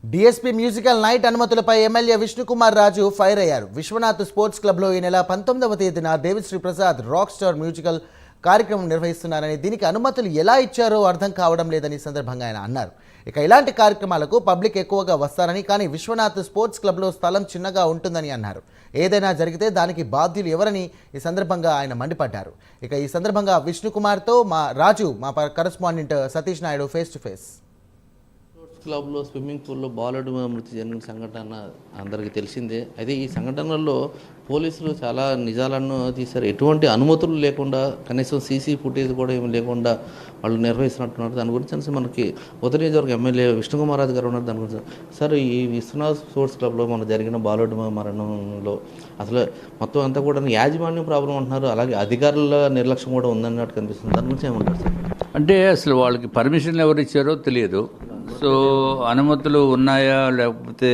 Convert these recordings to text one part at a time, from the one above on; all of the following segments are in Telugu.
డిఎస్పీ మ్యూజికల్ నైట్ అనుమతులపై ఎమ్మెల్యే విష్ణుకుమార్ రాజు ఫైర్ అయ్యారు. విశ్వనాథ్ స్పోర్ట్స్ క్లబ్లో ఈ నెల 19వ తేదీన Devisri Prasad rock star musical కార్యక్రమం నిర్వహిస్తున్నారని, దీనికి అనుమతులు ఎలా ఇచ్చారో అర్థం కావడం లేదని సందర్భంగా ఆయన అన్నారు. ఇక ఇలాంటి కార్యక్రమాలకు పబ్లిక్ ఎక్కువగా వస్తారని, కానీ విశ్వనాథ్ స్పోర్ట్స్ క్లబ్లో స్థలం చిన్నగా ఉంటుందని అన్నారు. ఏదైనా జరిగితే దానికి బాధ్యులు ఎవరని ఈ సందర్భంగా ఆయన మండిపడ్డారు. ఇక ఈ సందర్భంగా విష్ణుకుమార్తో మా correspondent Satish Naidu face to face. క్లబ్లో స్విమ్మింగ్ పూల్లో బాలుడు మృతి జరిగిన సంఘటన అందరికీ తెలిసిందే. అయితే ఈ సంఘటనలో పోలీసులు చాలా నిజాలను తీశారు. ఎటువంటి అనుమతులు లేకుండా, కనీసం సీసీ ఫుటేజ్ కూడా ఏమి లేకుండా వాళ్ళు నిర్వహిస్తున్నట్టున్నారు. దాని గురించి మనకి ఉత్తర నియోజకవర్గ ఎమ్మెల్యే విష్ణుకుమార్ రాజు గారు ఉన్నారు. దాని గురించి సార్, ఈ విశ్వనాథ్ స్పోర్ట్స్ క్లబ్లో మన జరిగిన బాలుడు మరణంలో అసలు మొత్తం అంతా కూడా యాజమాన్యం ప్రాబ్లం అంటున్నారు, అలాగే అధికారుల నిర్లక్ష్యం కూడా ఉందన్నట్టు కనిపిస్తుంది. దాని గురించి ఏమంటారు సార్? అంటే అసలు వాళ్ళకి పర్మిషన్లు ఎవరు ఇచ్చారో తెలియదు. సో అనుమతులు ఉన్నాయా, లేకపోతే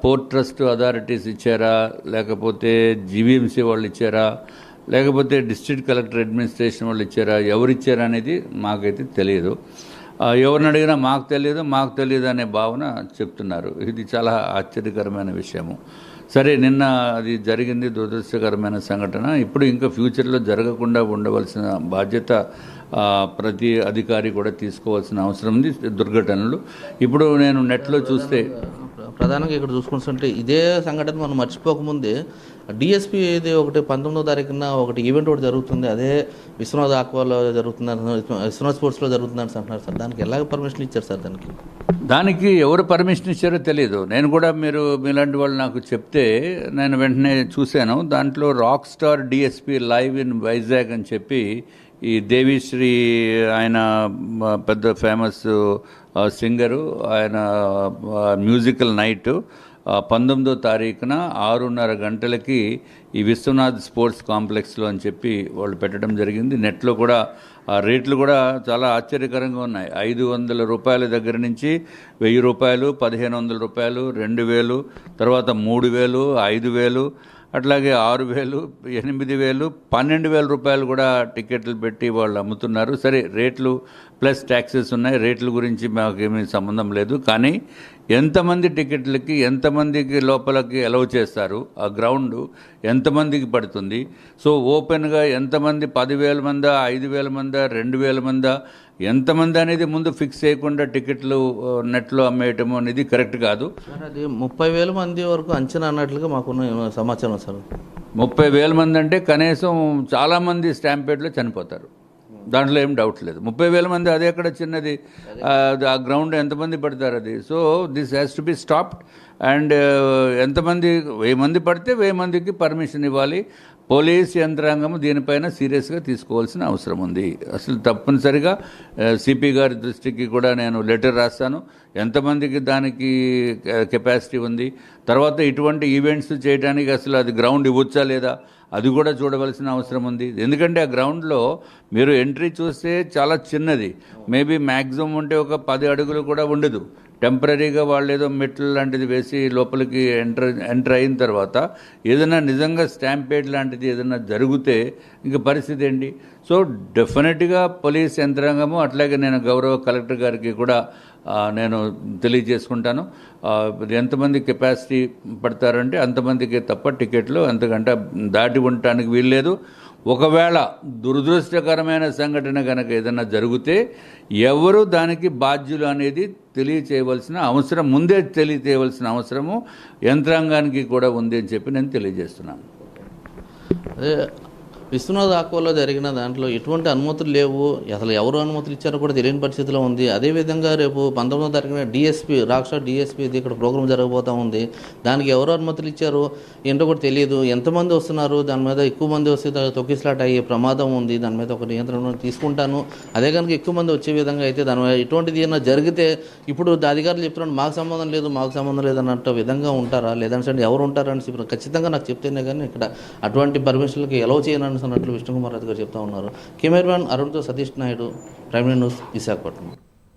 పోర్ట్ ట్రస్ట్ అథారిటీస్ ఇచ్చారా, లేకపోతే జీవీఎంసీ వాళ్ళు ఇచ్చారా, లేకపోతే డిస్ట్రిక్ట్ కలెక్టర్ అడ్మినిస్ట్రేషన్ వాళ్ళు ఇచ్చారా, ఎవరు ఇచ్చారా అనేది మాకైతే తెలియదు. ఎవరిని అడిగినా మాకు తెలియదు అనే భావన చెప్తున్నారు. ఇది చాలా ఆశ్చర్యకరమైన విషయము. సరే, నిన్న అది జరిగింది, దురదృష్టకరమైన సంఘటన. ఇప్పుడు ఇంకా ఫ్యూచర్లో జరగకుండా ఉండవలసిన బాధ్యత ప్రతి అధికారి కూడా తీసుకోవాల్సిన అవసరం ఉంది. దుర్ఘటనలు ఇప్పుడు నేను నెట్లో చూస్తే ప్రధానంగా ఇక్కడ చూసుకుంటుంటే ఇదే సంఘటన మనం మర్చిపోకముందే డిఎస్పీ ఇది ఒకటి 19వ తారీఖున ఒకటి ఈవెంట్ ఒకటి జరుగుతుంది, అదే విశ్వనాథ్ ఆక్వాలో జరుగుతుందని, విశ్వనాథ్ స్పోర్ట్స్లో జరుగుతుందని అంటున్నారు సార్. దానికి ఎలాగ పర్మిషన్ ఇచ్చారు సార్? దానికి ఎవరు పర్మిషన్ ఇచ్చారో తెలియదు. నేను కూడా మీలాంటి వాళ్ళు నాకు చెప్తే నేను వెంటనే చూశాను. దాంట్లో rock star DSP live in Vizag అని చెప్పి ఈ దేవిశ్రీ, ఆయన పెద్ద ఫేమస్ సింగరు, ఆయన మ్యూజికల్ నైట్ 19వ తారీఖున 6:30 గంటలకి ఈ విశ్వనాథ్ స్పోర్ట్స్ కాంప్లెక్స్లో అని చెప్పి వాళ్ళు పెట్టడం జరిగింది. నెట్లో కూడా ఆ రేట్లు కూడా చాలా ఆశ్చర్యకరంగా ఉన్నాయి. 500 రూపాయల దగ్గర నుంచి 1000 రూపాయలు, 1500 రూపాయలు, 2000, తర్వాత 3000, 5000, అట్లాగే 6000, 8000, 12,000 రూపాయలు కూడా టికెట్లు పెట్టి వాళ్ళు అమ్ముతున్నారు. సరే, రేట్లు ప్లస్ ట్యాక్సెస్ ఉన్నాయి, రేట్ల గురించి మాకేమీ సంబంధం లేదు. కానీ ఎంతమంది టికెట్లకి, ఎంతమందికి లోపలికి అలౌ చేస్తారు, ఆ గ్రౌండ్ ఎంతమందికి పడుతుంది, సో ఓపెన్గా ఎంతమంది, 10,000 మందా, 5,000 మందా, 2,000 మందా, ఎంతమంది అనేది ముందు ఫిక్స్ చేయకుండా టికెట్లు నెట్లో అమ్మేయటం అనేది కరెక్ట్ కాదు. అది 30,000 మంది వరకు అంచనా అన్నట్లుగా మాకున్న సమాచారం సార్. 30,000 మంది అంటే కనీసం చాలామంది స్టాంపేడ్లో చనిపోతారు, దాంట్లో ఏం డౌట్ లేదు. 30,000 మంది అది ఎక్కడ చిన్నది, ఆ గ్రౌండ్ ఎంతమంది పడతారు అది. So this has to be stopped. And ఎంతమంది 1000 మంది పడితే 1000 మందికి పర్మిషన్ ఇవ్వాలి. పోలీస్ యంత్రాంగం దీనిపైన సీరియస్గా తీసుకోవాల్సిన అవసరం ఉంది. అసలు తప్పనిసరిగా సిపి గారి దృష్టికి కూడా నేను లెటర్ రాస్తాను, ఎంతమందికి దానికి కెపాసిటీ ఉంది, తర్వాత ఇటువంటి ఈవెంట్స్ చేయడానికి అసలు అది గ్రౌండ్ ఇవ్వచ్చా లేదా అది కూడా చూడవలసిన అవసరం ఉంది. ఎందుకంటే ఆ గ్రౌండ్లో మీరు ఎంట్రీ చూస్తే చాలా చిన్నది, మేబీ మ్యాక్సిమం ఉంటే ఒక 10 అడుగులు కూడా ఉండదు. టెంపరీగా వాళ్ళు ఏదో మెట్లు లాంటిది వేసి లోపలికి ఎంటర్ అయిన తర్వాత ఏదైనా నిజంగా స్టాంపేడ్ లాంటిది ఏదైనా జరిగితే ఇంక పరిస్థితి ఏంటి? సో డెఫినెట్గా పోలీస్ యంత్రాంగము, అట్లాగే నేను గౌరవ కలెక్టర్ గారికి కూడా నేను తెలియజేసుకుంటాను. ఎంతమంది కెపాసిటీ పడతారంటే అంతమందికి తప్ప టికెట్లు అంతకంటే దాటి ఉండటానికి వీల్లేదు. ఒకవేళ దురదృష్టకరమైన సంఘటన కనుక ఏదైనా జరిగితే ఎవరు దానికి బాధ్యులు అనేది తెలియచేయవలసిన అవసరం, ముందే తెలియచేయవలసిన అవసరము యంత్రాంగానికి కూడా ఉంది అని చెప్పి నేను తెలియజేస్తున్నాను. అదే విశ్వనాథ్ ఆక్వాలో జరిగిన దాంట్లో ఎటువంటి అనుమతులు లేవు, అసలు ఎవరు అనుమతులు ఇచ్చారో కూడా తెలియని పరిస్థితిలో ఉంది. అదేవిధంగా రేపు 19వ తారీఖున డిఎస్పీ, రాక్ స్టార్ డిఎస్పీ ఇక్కడ ప్రోగ్రామ్ జరగబోతూ ఉంది. దానికి ఎవరు అనుమతులు ఇచ్చారు ఏంటో కూడా తెలియదు. ఎంతమంది వస్తున్నారు, దాని మీద ఎక్కువ మంది వస్తే తొక్కిసలాట అయ్యే ప్రమాదం ఉంది. దాని మీద ఒక నియంత్రణ తీసుకుంటాను. అదే కనుక ఎక్కువ మంది వచ్చే విధంగా అయితే దాని మీద ఎటువంటిది ఏమైనా జరిగితే ఇప్పుడు అధికారులు చెప్తున్నాడు మాకు సంబంధం లేదు అన్నట్టు విధంగా ఉంటారా, లేదంటే ఎవరు ఉంటారని ఖచ్చితంగా నాకు చెప్తేనే కానీ ఇక్కడ అటువంటి పర్మిషన్లకి ఎలవ్ చేయనని అన్నట్లు విష్ణుకుమార్ రాజు గారు చెప్తా ఉన్నారు. కెమెరామెన్ అరుణ్తో సతీష్ నాయుడు, ప్రైమ్ న్యూస్, విశాఖపట్నం.